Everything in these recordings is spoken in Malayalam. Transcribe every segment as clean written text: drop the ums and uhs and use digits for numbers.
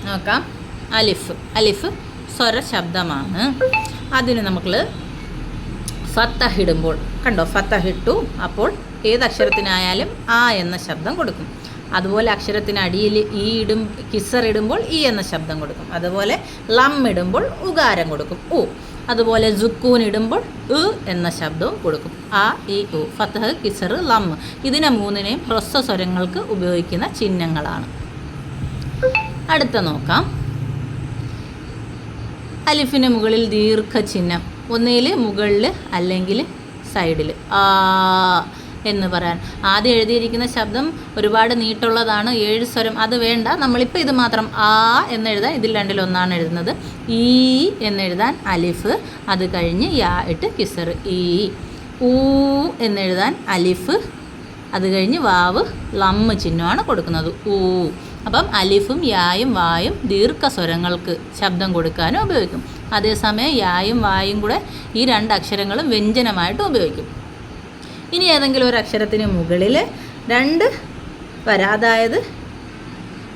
നോക്കാം. അലിഫ്. അലിഫ് സ്വര ശബ്ദമാണ്. അതിന് നമ്മൾ ഫത്തഹ് ഇടുമ്പോൾ കണ്ടോ, ഫത്തഹ് ഇട്ടു. അപ്പോൾ ഏതക്ഷരത്തിനായാലും ആ എന്ന ശബ്ദം കൊടുക്കും. അതുപോലെ അക്ഷരത്തിന് അടിയിൽ കിസർ ഇടുമ്പോൾ ഈ എന്ന ശബ്ദം കൊടുക്കും. അതുപോലെ ലം ഇടുമ്പോൾ ഉകാരം കൊടുക്കും, ഉ. അതുപോലെ സുക്കൂൻ ഇടുമ്പോൾ ഉ എന്ന ശബ്ദവും കൊടുക്കും, ആ ഇ ഉ. ഫത്തഹ്, കിസർ, ലം ഇതിനെ മൂന്നിനെയും ഹ്രസ്വ സ്വരങ്ങൾക്ക് ഉപയോഗിക്കുന്ന ചിഹ്നങ്ങളാണ്. അടുത്ത നോക്കാം. അലിഫിന് മുകളിൽ ദീർഘചിഹ്നം, ഒന്നിൽ മുകളിൽ അല്ലെങ്കിൽ സൈഡിൽ ആ എന്ന് പറയാൻ. ആദ്യം എഴുതിയിരിക്കുന്ന ശബ്ദം ഒരുപാട് നീട്ടുള്ളതാണ്, 7 സ്വരം. അത് വേണ്ട, നമ്മളിപ്പോൾ ഇത് മാത്രം ആ എന്നെഴുതാൻ ഇതിൽ രണ്ടിലൊന്നാണ് എഴുതുന്നത്. ഈ എന്നെഴുതാൻ അലിഫ്, അത് കഴിഞ്ഞ് യാ ഇട്ട് കിസർ ഈ. ഊ എന്നെഴുതാൻ അലിഫ്, അത് കഴിഞ്ഞ് വാവ് ലമ്മ് ചിഹ്നമാണ് കൊടുക്കുന്നത്, ഊ. അപ്പം അലിഫും യായും വായും ദീർഘസ്വരങ്ങൾക്ക് ശബ്ദം കൊടുക്കാനും ഉപയോഗിക്കും. അതേസമയം യായും വായും കൂടെ ഈ 2 അക്ഷരങ്ങളും വ്യഞ്ജനമായിട്ട് ഉപയോഗിക്കും. ഇനി ഏതെങ്കിലും ഒരു അക്ഷരത്തിന് മുകളിൽ 2 വര, അതായത്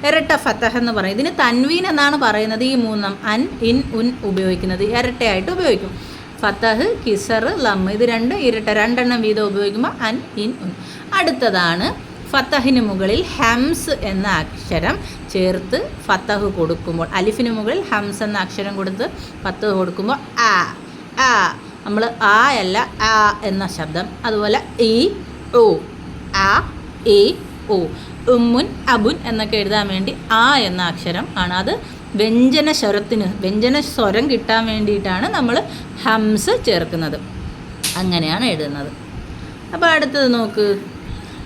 ഇരട്ട ഫത്തഹ് എന്ന് പറയും. ഇതിന് തൻവീൻ എന്നാണ് പറയുന്നത്. ഈ 3 അൻ, ഇൻ, ഉൻ ഉപയോഗിക്കുന്നത് ഇരട്ടയായിട്ട് ഉപയോഗിക്കും. ഫത്തഹ്, കിസർ, ലം ഇത് 2 ഇരട്ട, 2 എണ്ണം വീതം ഉപയോഗിക്കുമ്പോൾ അൻ, ഇൻ, ഉൻ. അടുത്തതാണ് ഫത്തഹിന് മുകളിൽ ഹംസ് എന്ന അക്ഷരം ചേർത്ത് ഫത്തഹ് കൊടുക്കുമ്പോൾ, അലിഫിന് മുകളിൽ ഹംസ് എന്ന അക്ഷരം കൊടുത്ത് ഫത്തഹ് കൊടുക്കുമ്പോൾ ആ ആ, നമ്മൾ ആ അല്ല ആ എന്ന ശബ്ദം. അതുപോലെ ഈ ഓ, ആ ഈ ഓ. ഉമ്മുൻ, അബുൻ എന്നൊക്കെ എഴുതാൻ വേണ്ടി ആ എന്ന അക്ഷരം ആണ്. അത് വ്യഞ്ജന സ്വരം കിട്ടാൻ വേണ്ടിയിട്ടാണ് നമ്മൾ ഹംസ് ചേർക്കുന്നത്. അങ്ങനെയാണ് എഴുതുന്നത്. അപ്പോൾ അടുത്തത് നോക്ക്.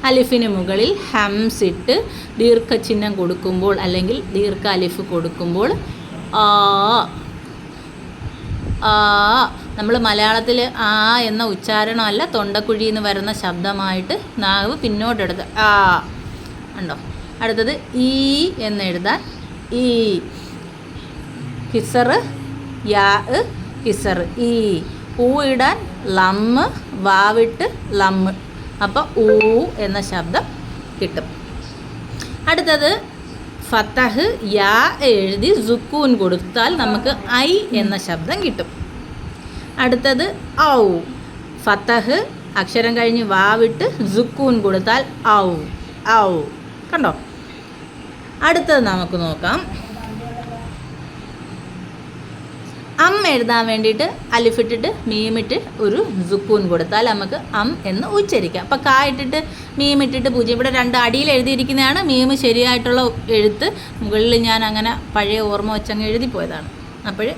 അലിഫിന് മുകളിൽ ഹംസ് ഇട്ട് ദീർഘചിഹ്നം കൊടുക്കുമ്പോൾ അല്ലെങ്കിൽ ദീർഘ അലിഫ് കൊടുക്കുമ്പോൾ ആ ആ. നമ്മൾ മലയാളത്തിൽ ആ എന്ന ഉച്ചാരണമല്ല, തൊണ്ടക്കുഴിയിൽ നിന്ന് വരുന്ന ശബ്ദമായിട്ട് നാവ് പിന്നോട്ടെടുത്ത് ആ ഉണ്ടോ. അടുത്തത് ഈ എന്നെഴുതാൻ ഈ. കിസർ, യാ കിസർ ഈ. ഊ ഇടാൻ ലമ്മ്, വാവിട്ട് ലമ്മ്, അപ്പോൾ ഊ എന്ന ശബ്ദം കിട്ടും. അടുത്തത് ഫത്തഹ് യാ എഴുതി സുക്കൂൻ കൊടുത്താൽ നമുക്ക് ഐ എന്ന ശബ്ദം കിട്ടും. അടുത്തത് ഔ. ഫത്തഹ് അക്ഷരം കഴിഞ്ഞ് വാവിട്ട് സുക്കൂൻ കൊടുത്താൽ ഔ ഔ. കണ്ടോ. അടുത്തത് നമുക്ക് നോക്കാം. എഴുതാൻ വേണ്ടിയിട്ട് അലിഫിട്ടിട്ട് മീമിട്ട് ഒരു സുക്കൂൻ കൊടുത്താൽ നമുക്ക് എന്ന് ഉച്ചരിക്കാം. അപ്പോൾ കാ ഇട്ടിട്ട് മീമിട്ടിട്ട് 0. ഇവിടെ 2 അടിയിൽ എഴുതിയിരിക്കുന്നതാണ് മീമ് ശരിയായിട്ടുള്ള എഴുത്ത്. മുകളിൽ ഞാൻ അങ്ങനെ പഴയ ഓർമ്മ വെച്ചങ്ങ് എഴുതിപ്പോയതാണ്. അപ്പോൾ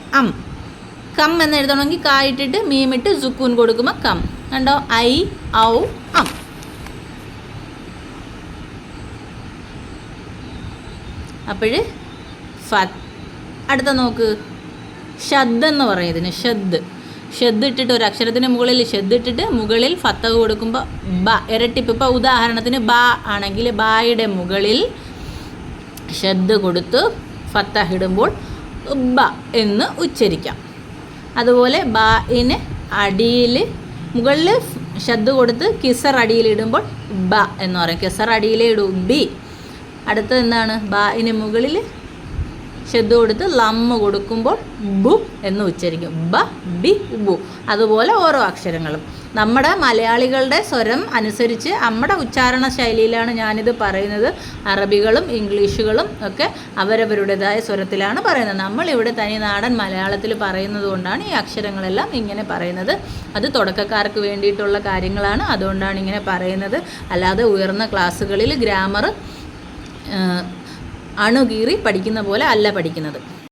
കം എന്ന് എഴുതണമെങ്കിൽ കാ ഇട്ടിട്ട് മീമിട്ട് സുക്കൂൻ കൊടുക്കുമ്പോൾ കം. കണ്ടോ, ഐ ഔ അം. അപ്പോൾ അടുത്ത നോക്ക്. ഷദ് എന്ന് പറയും ഇതിന്. ഷദ് ഇട്ടിട്ട് ഒരു അക്ഷരത്തിന് മുകളിൽ ഷദ് ഇട്ടിട്ട് മുകളിൽ ഫത്തഹ് കൊടുക്കുമ്പോൾ ബ ഇരട്ടിപ്പ്. ഇപ്പോൾ ഉദാഹരണത്തിന് ബ ആണെങ്കിൽ ബായുടെ മുകളിൽ ഷദ് കൊടുത്ത് ഫത്തഹ് ഇടുമ്പോൾ ബ എന്ന് ഉച്ചരിക്കാം. അതുപോലെ ബായിന് അടിയിൽ മുകളിൽ ഷദ് കൊടുത്ത് കിസർ അടിയിലിടുമ്പോൾ ബ എന്ന് പറയും. കിസർ അടിയിലേ ഇടൂ, ബി. അടുത്തത് എന്താണ്, ബായിന് മുകളിൽ ഷദ് കൊടുത്ത് ലമ്മ് കൊടുക്കുമ്പോൾ ബു എന്ന് ഉച്ചരിക്കും, ബ ബി ബു. അതുപോലെ ഓരോ അക്ഷരങ്ങളും നമ്മുടെ മലയാളികളുടെ സ്വരം അനുസരിച്ച് നമ്മുടെ ഉച്ചാരണ ശൈലിയിലാണ് ഞാനിത് പറയുന്നത്. അറബികളും ഇംഗ്ലീഷുകളും ഒക്കെ അവരവരുടേതായ സ്വരത്തിലാണ് പറയുന്നത്. നമ്മളിവിടെ തനിനാടൻ മലയാളത്തിൽ പറയുന്നത് കൊണ്ടാണ് ഈ അക്ഷരങ്ങളെല്ലാം ഇങ്ങനെ പറയുന്നത്. അത് തുടക്കക്കാർക്ക് വേണ്ടിയിട്ടുള്ള കാര്യങ്ങളാണ്, അതുകൊണ്ടാണ് ഇങ്ങനെ പറയുന്നത്. അല്ലാതെ ഉയർന്ന ക്ലാസ്സുകളിൽ ഗ്രാമർ അണുകീറി പഠിക്കുന്ന പോലെ അല്ല പഠിക്കുന്നത്.